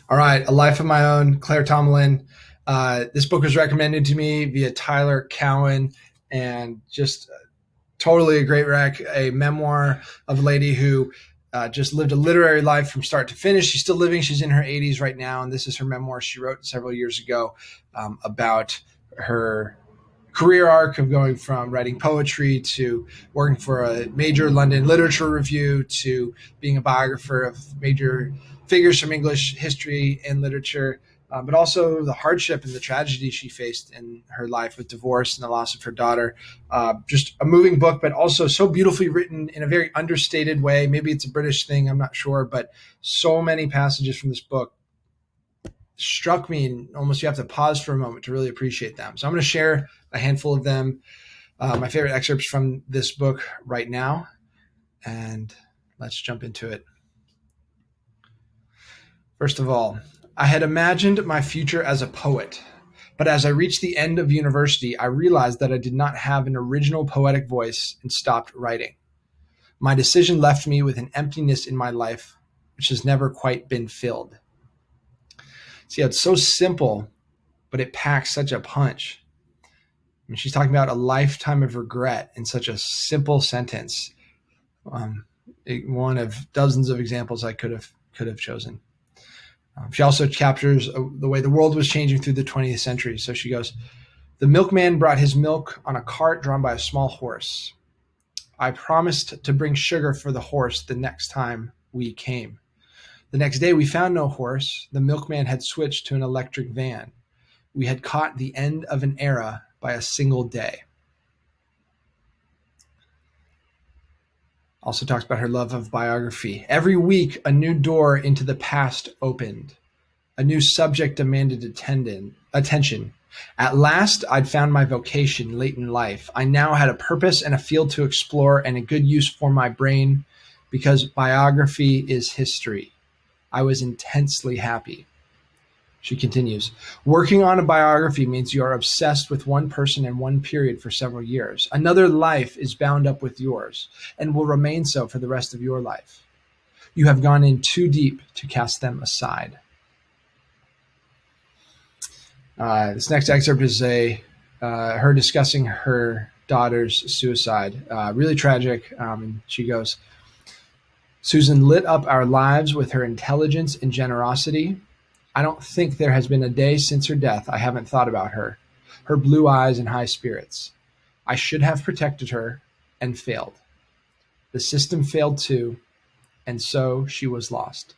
All right, A Life of My Own, Claire Tomalin. This book was recommended to me via Tyler Cowan, and just totally a great rec. A memoir of a lady who just lived a literary life from start to finish. She's still living. She's in her 80s right now, and this is her memoir she wrote several years ago about her career arc of going from writing poetry to working for a major London literature review to being a biographer of major figures from English history and literature, but also the hardship and the tragedy she faced in her life with divorce and the loss of her daughter. Just a moving book, but also so beautifully written in a very understated way. Maybe it's a British thing, I'm not sure, but so many passages from this book struck me, and almost you have to pause for a moment to really appreciate them. So I'm going to share a handful of them, my favorite excerpts from this book right now, and let's jump into it. First of all, I had imagined my future as a poet, but as I reached the end of university, I realized that I did not have an original poetic voice and stopped writing. My decision left me with an emptiness in my life which has never quite been filled. See, it's so simple, but it packs such a punch. I mean, she's talking about a lifetime of regret in such a simple sentence. One of dozens of examples I could have chosen. She also captures the way the world was changing through the 20th century. So she goes, "The milkman brought his milk on a cart drawn by a small horse. I promised to bring sugar for the horse the next time we came. The next day we found no horse. The milkman had switched to an electric van. We had caught the end of an era by a single day." Also talks about her love of biography. "Every week, a new door into the past opened. A new subject demanded attention. At last, I'd found my vocation late in life. I now had a purpose and a field to explore and a good use for my brain, because biography is history. I was intensely happy." She continues, "Working on a biography means you are obsessed with one person and one period for several years. Another life is bound up with yours and will remain so for the rest of your life. You have gone in too deep to cast them aside." This next excerpt is her discussing her daughter's suicide. Really tragic. And she goes, "Susan lit up our lives with her intelligence and generosity. I don't think there has been a day since her death I haven't thought about her blue eyes and high spirits. I should have protected her and failed. The system failed too, and so she was lost."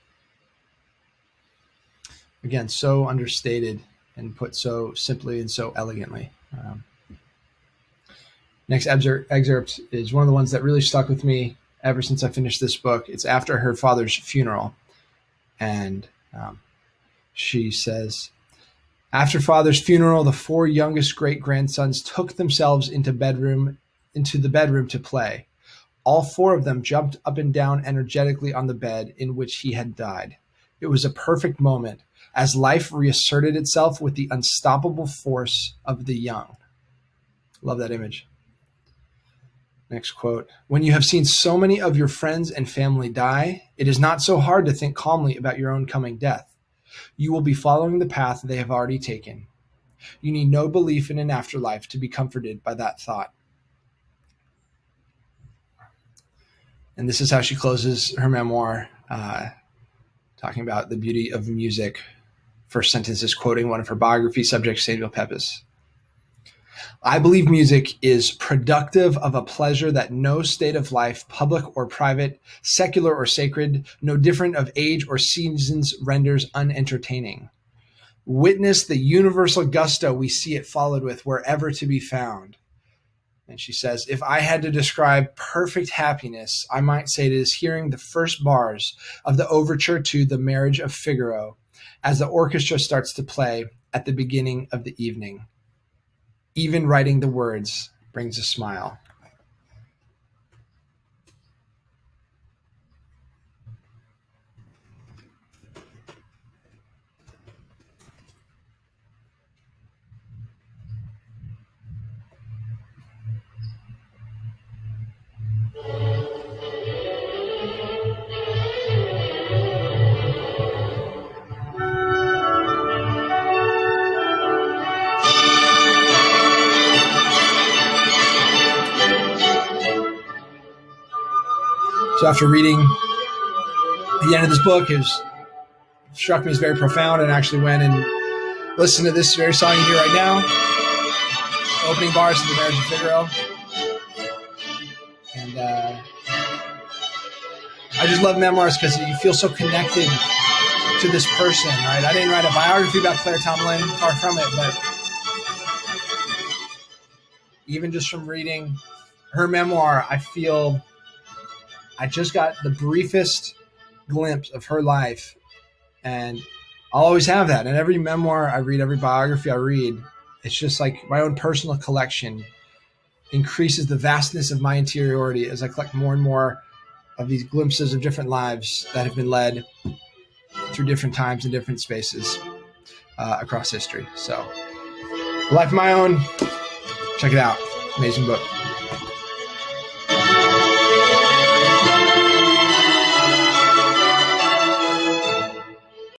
Again, so understated and put so simply and so elegantly. Next excerpt is one of the ones that really stuck with me ever since I finished this book. It's after her father's funeral. And she says, "After father's funeral, the 4 youngest great-grandsons took themselves into the bedroom to play. All 4 of them jumped up and down energetically on the bed in which he had died. It was a perfect moment, as life reasserted itself with the unstoppable force of the young." Love that image. Next quote, "When you have seen so many of your friends and family die, it is not so hard to think calmly about your own coming death. You will be following the path they have already taken. You need no belief in an afterlife to be comforted by that thought." And this is how she closes her memoir, talking about the beauty of music. First sentence is quoting one of her biography subjects, Samuel Pepys. "I believe music is productive of a pleasure that no state of life, public or private, secular or sacred, no different of age or seasons, renders unentertaining. Witness the universal gusto we see it followed with wherever to be found." And she says, "If I had to describe perfect happiness, I might say it is hearing the first bars of the overture to The Marriage of Figaro as the orchestra starts to play at the beginning of the evening. Even writing the words brings a smile." after reading the end of this book, it struck me as very profound, and actually went and listened to this very song you hear right now, opening bars of The Marriage of Figaro. And I just love memoirs because you feel so connected to this person, right? I didn't write a biography about Claire Tomalin, far from it, but even just from reading her memoir, I feel I just got the briefest glimpse of her life, and I'll always have that. And every memoir I read, every biography I read, it's just like my own personal collection increases the vastness of my interiority as I collect more and more of these glimpses of different lives that have been led through different times and different spaces across history. So, A Life of My Own, check it out. Amazing book.